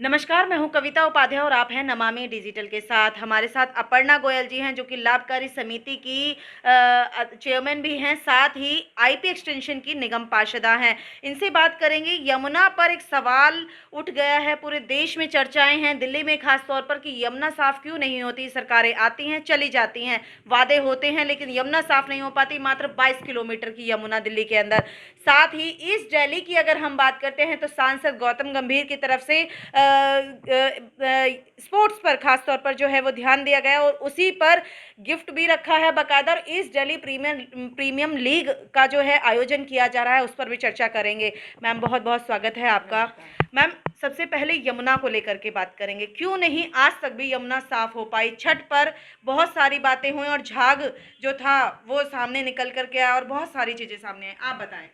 नमस्कार, मैं हूं कविता उपाध्याय और आप हैं नमामि डिजिटल के साथ। हमारे साथ अपर्णा गोयल जी हैं जो कि लाभकारी समिति की चेयरमैन भी हैं, साथ ही आईपी एक्सटेंशन की निगम पार्षदा हैं। इनसे बात करेंगे। यमुना पर एक सवाल उठ गया है, पूरे देश में चर्चाएं हैं, दिल्ली में खास तौर पर, कि यमुना साफ क्यों नहीं होती। सरकारें आती हैं, चली जाती हैं, वादे होते हैं, लेकिन यमुना साफ नहीं हो पाती। मात्र 22 किलोमीटर की यमुना दिल्ली के अंदर। साथ ही ईस्ट दिल्ली की अगर हम बात करते हैं तो सांसद गौतम गंभीर की तरफ से स्पोर्ट्स पर खास तौर पर जो है वो ध्यान दिया गया और उसी पर गिफ्ट भी रखा है बकायदा। और ईस्ट दिल्ली प्रीमियम लीग का जो है आयोजन किया जा रहा है, उस पर भी चर्चा करेंगे। मैम, बहुत बहुत स्वागत है आपका। मैम, सबसे पहले यमुना को लेकर के बात करेंगे। क्यों नहीं आज तक भी यमुना साफ हो पाई। छठ पर बहुत सारी बातें हुई और झाग जो था वो सामने निकल करके आया और बहुत सारी चीजें सामने आई। आप बताएं।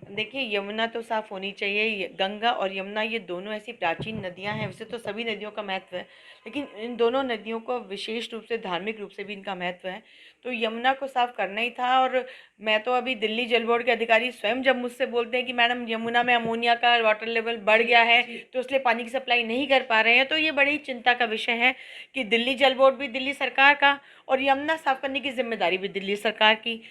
देखिए, यमुना तो साफ होनी चाहिए। गंगा और यमुना ये दोनों ऐसी प्राचीन नदियां हैं। वैसे तो सभी नदियों का महत्व है, लेकिन इन दोनों नदियों को विशेष रूप से धार्मिक रूप से भी इनका महत्व है। तो यमुना को साफ करना ही था। और मैं तो अभी दिल्ली जल बोर्ड के अधिकारी स्वयं जब मुझसे बोलते हैं कि मैडम यमुना में अमोनिया का वाटर लेवल बढ़ गया है तो इसलिए पानी की सप्लाई नहीं कर पा रहे हैं, तो ये बड़ी चिंता का विषय है कि दिल्ली जल बोर्ड भी दिल्ली सरकार का और यमुना साफ करने की जिम्मेदारी भी दिल्ली सरकार की।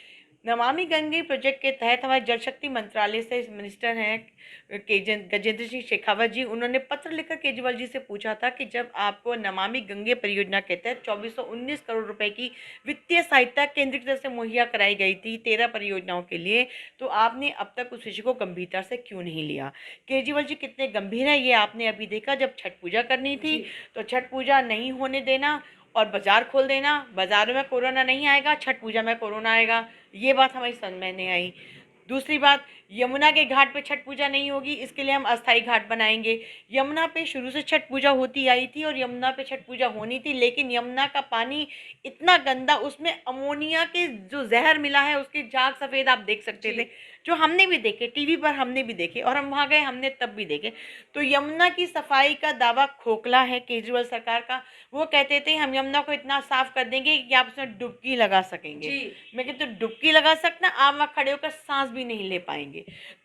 नमामि गंगे प्रोजेक्ट के तहत हमारे जल शक्ति मंत्रालय से मिनिस्टर हैं गजेंद्र सिंह शेखावत जी, उन्होंने पत्र लिखकर केजरीवाल जी से पूछा था कि जब आपको नमामि गंगे परियोजना के तहत 2419 करोड़ रुपए की वित्तीय सहायता केंद्र की तरफ से मुहैया कराई गई थी 13 परियोजनाओं के लिए, तो आपने अब तक उस विषय को गंभीरता से क्यों नहीं लिया। केजरीवाल जी कितने गंभीर हैं ये आपने अभी देखा। जब छठ पूजा करनी थी तो छठ पूजा नहीं होने देना और बाजार खोल देना। बाजारों में कोरोना नहीं आएगा, छठ पूजा में कोरोना आएगा, ये बात हमारी समझ में नहीं आई। दूसरी बात, यमुना के घाट पे छठ पूजा नहीं होगी, इसके लिए हम अस्थाई घाट बनाएंगे। यमुना पे शुरू से छठ पूजा होती आई थी और यमुना पे छठ पूजा होनी थी, लेकिन यमुना का पानी इतना गंदा, उसमें अमोनिया के जो जहर मिला है, उसके झाग सफ़ेद आप देख सकते थे, जो हमने भी देखे, टीवी पर हमने भी देखे और हम वहाँ गए, हमने तब भी देखे। तो यमुना की सफाई का दावा खोखला है केजरीवाल सरकार का। वो कहते थे हम यमुना को इतना साफ कर देंगे कि आप उसमें डुबकी लगा सकेंगे। मैं कहती तो डुबकी लगा सकना, आप वहाँ खड़े होकर सांस भी नहीं ले पाएंगे।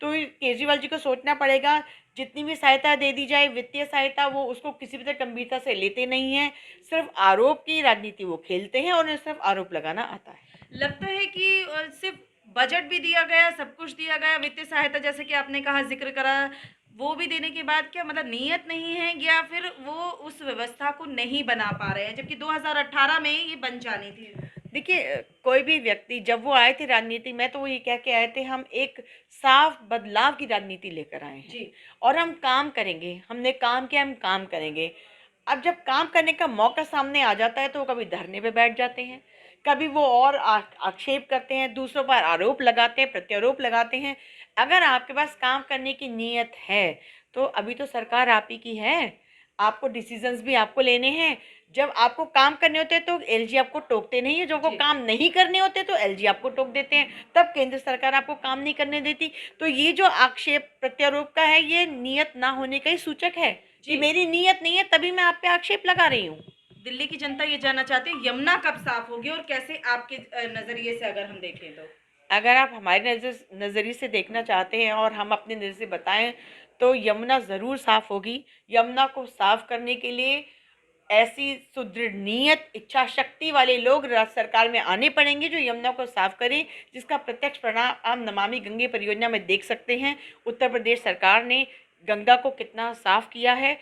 तो केजरीवाल जी को सोचना पड़ेगा, जितनी भी सहायता दे दी जाए वित्तीय सहायता, वो उसको किसी भी तरह गंभीरता से लेते नहीं हैं। सिर्फ आरोप की राजनीति वो खेलते हैं और उन्हें सिर्फ आरोप लगाना आता है। लगता है कि सिर्फ बजट भी दिया गया, सब कुछ दिया गया, वित्तीय सहायता जैसे कि आपने कहा, जिक्र करा, वो भी देने के बाद क्या मतलब नीयत नहीं है या फिर वो उस व्यवस्था को नहीं बना पा रहे हैं, जबकि 2018 में ये बन जानी थी। देखिए, कोई भी व्यक्ति जब वो आए थे राजनीति में तो वो ये कह के आए थे हम एक साफ बदलाव की राजनीति लेकर आए हैं और हम काम करेंगे। हमने काम किया, हम काम करेंगे। अब जब काम करने का मौका सामने आ जाता है तो वो कभी धरने पे बैठ जाते हैं, कभी वो और आक्षेप करते हैं, दूसरों पर आरोप लगाते हैं, प्रत्यारोप लगाते हैं। अगर आपके पास काम करने की नीयत है तो अभी तो सरकार आप ही की है, आपको डिसीजंस भी आपको लेने हैं। जब आपको काम करने होते हैं तो एलजी आपको टोकते नहीं है, जो को काम नहीं करने होते तो एलजी आपको टोक देते हैं, तब केंद्र सरकार आपको काम नहीं करने देती। तो ये जो आक्षेप प्रत्यारोप का है, ये नियत ना होने का ही सूचक है कि मेरी नियत नहीं है, तभी मैं आप पे आक्षेप लगा रही हूँ। दिल्ली की जनता ये जानना चाहती है यमुना कब साफ होगी और कैसे, आपके नजरिए से अगर हम देखें तो। अगर आप हमारे नज़रिए से देखना चाहते हैं और हम अपने नज़र से बताएं तो यमुना ज़रूर साफ होगी। यमुना को साफ करने के लिए ऐसी सुदृढ़ नीयत, इच्छा शक्ति वाले लोग राज्य सरकार में आने पड़ेंगे जो यमुना को साफ करें, जिसका प्रत्यक्ष परिणाम आप नमामि गंगे परियोजना में देख सकते हैं। उत्तर प्रदेश सरकार ने गंगा को कितना साफ किया है,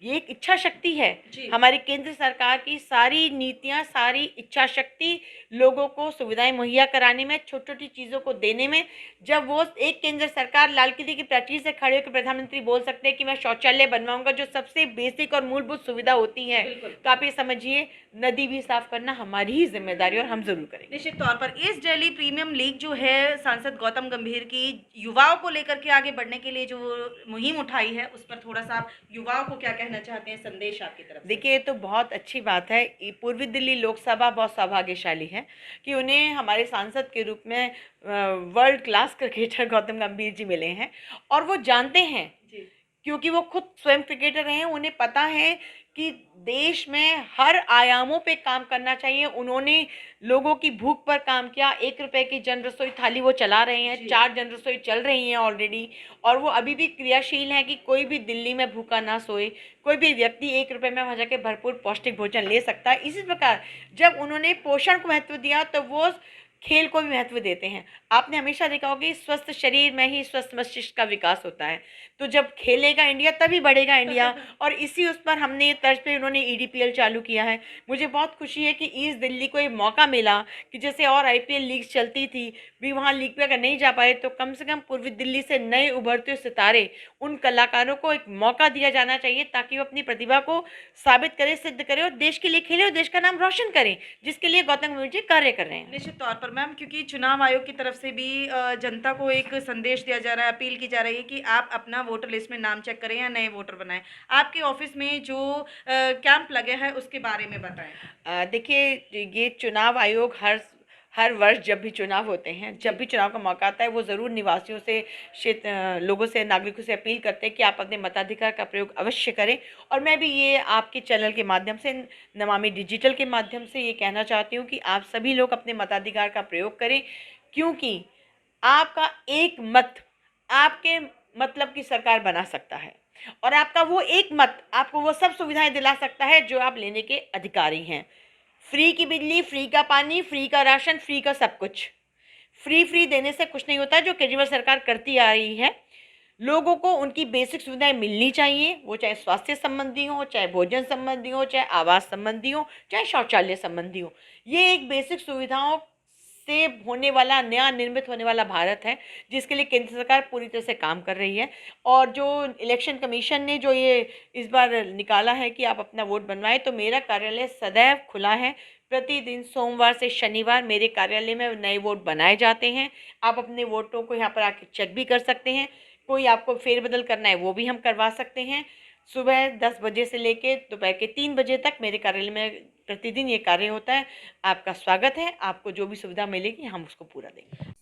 ये एक इच्छा शक्ति है। हमारी केंद्र सरकार की सारी नीतियां, सारी इच्छा शक्ति लोगों को सुविधाएं मुहैया कराने में, छोटी छोटी चीज़ों को देने में। जब वो एक केंद्र सरकार लाल किले की प्राचीर से खड़े होकर प्रधानमंत्री बोल सकते हैं कि मैं शौचालय बनवाऊंगा, जो सबसे बेसिक और मूलभूत सुविधा होती है, तो आप ये समझिए नदी भी साफ करना हमारी ही जिम्मेदारी और हम जरूर करेंगे। निश्चित तौर पर ईस्ट दिल्ली प्रीमियम लीग जो है सांसद गौतम गंभीर की, युवाओं को लेकर के आगे बढ़ने के लिए जो मुहिम उठाई है, उस पर थोड़ा सा आप युवाओं को क्या कहना चाहते हैं, संदेश आपकी तरफ से? देखिए, ये तो बहुत अच्छी बात है। पूर्वी दिल्ली लोकसभा बहुत सौभाग्यशाली है कि उन्हें हमारे सांसद के रूप में वर्ल्ड क्लास क्रिकेटर गौतम गंभीर जी मिले हैं और वो जानते हैं, क्योंकि वो खुद स्वयं क्रिकेटर हैं। उन्हें पता है कि देश में हर आयामों पे काम करना चाहिए। उन्होंने लोगों की भूख पर काम किया। 1 रुपए की जन रसोई थाली वो चला रहे हैं, जी। 4 जन रसोई चल रही हैं ऑलरेडी, और वो अभी भी क्रियाशील हैं कि कोई भी दिल्ली में भूखा ना सोए। कोई भी व्यक्ति 1 रुपए में वहाँ जाके भरपूर पौष्टिक भोजन ले सकता है। इसी प्रकार जब उन्होंने पोषण को महत्व दिया तो वो खेल को भी महत्व देते हैं। आपने हमेशा देखा होगा कि स्वस्थ शरीर में ही स्वस्थ मस्तिष्क का विकास होता है। तो जब खेलेगा इंडिया तभी बढ़ेगा इंडिया। और इसी उस पर हमने तर्ज पे उन्होंने ईडीपीएल चालू किया है। मुझे बहुत खुशी है कि ईस्ट दिल्ली को एक मौका मिला कि जैसे और आईपीएल लीग्स चलती थी भी, वहाँ लीग पे अगर नहीं जा पाए तो कम से कम पूर्वी दिल्ली से नए उभरते सितारे, उन कलाकारों को एक मौका दिया जाना चाहिए ताकि वो अपनी प्रतिभा को साबित करें, सिद्ध करें और देश के लिए खेलें और देश का नाम रोशन करें, जिसके लिए गौतम गंभीर जी कार्य कर रहे हैं। निश्चित तौर पर मैम, क्योंकि चुनाव आयोग की तरफ से भी जनता को एक संदेश दिया जा रहा है, अपील की जा रही है कि आप अपना वोटर लिस्ट में नाम चेक करें या नए वोटर बनाएं। आपके ऑफिस में जो कैंप लगे हैं उसके बारे में बताएं। देखिए, ये चुनाव आयोग हर हर वर्ष जब भी चुनाव होते हैं, जब भी चुनाव का मौका आता है, वो ज़रूर निवासियों से, क्षेत्र लोगों से, नागरिकों से अपील करते हैं कि आप अपने मताधिकार का प्रयोग अवश्य करें। और मैं भी ये आपके चैनल के माध्यम से, नमामि डिजिटल के माध्यम से ये कहना चाहती हूँ कि आप सभी लोग अपने मताधिकार का प्रयोग करें, क्योंकि आपका एक मत आपके मतलब की सरकार बना सकता है, और आपका वो एक मत आपको वो सब सुविधाएं दिला सकता है जो आप लेने के अधिकारी हैं। फ्री की बिजली, फ्री का पानी, फ्री का राशन, फ्री का सब कुछ। फ्री देने से कुछ नहीं होता, जो केजरीवाल सरकार करती आ रही है। लोगों को उनकी बेसिक सुविधाएं मिलनी चाहिए, वो चाहे स्वास्थ्य संबंधी हो, चाहे भोजन संबंधी हो, चाहे आवास संबंधी हो, चाहे शौचालय संबंधी हो। ये एक बेसिक सुविधाओं से होने वाला, नया निर्मित होने वाला भारत है, जिसके लिए केंद्र सरकार पूरी तरह से काम कर रही है। और जो इलेक्शन कमीशन ने जो ये इस बार निकाला है कि आप अपना वोट बनवाएं, तो मेरा कार्यालय सदैव खुला है। प्रतिदिन सोमवार से शनिवार मेरे कार्यालय में नए वोट बनाए जाते हैं। आप अपने वोटों को यहाँ पर आके चेक भी कर सकते हैं। कोई आपको फेरबदल करना है वो भी हम करवा सकते हैं। सुबह 10 बजे से लेके दोपहर के 3 बजे तक मेरे कार्यालय में प्रतिदिन ये कार्य होता है। आपका स्वागत है, आपको जो भी सुविधा मिलेगी हम उसको पूरा देंगे।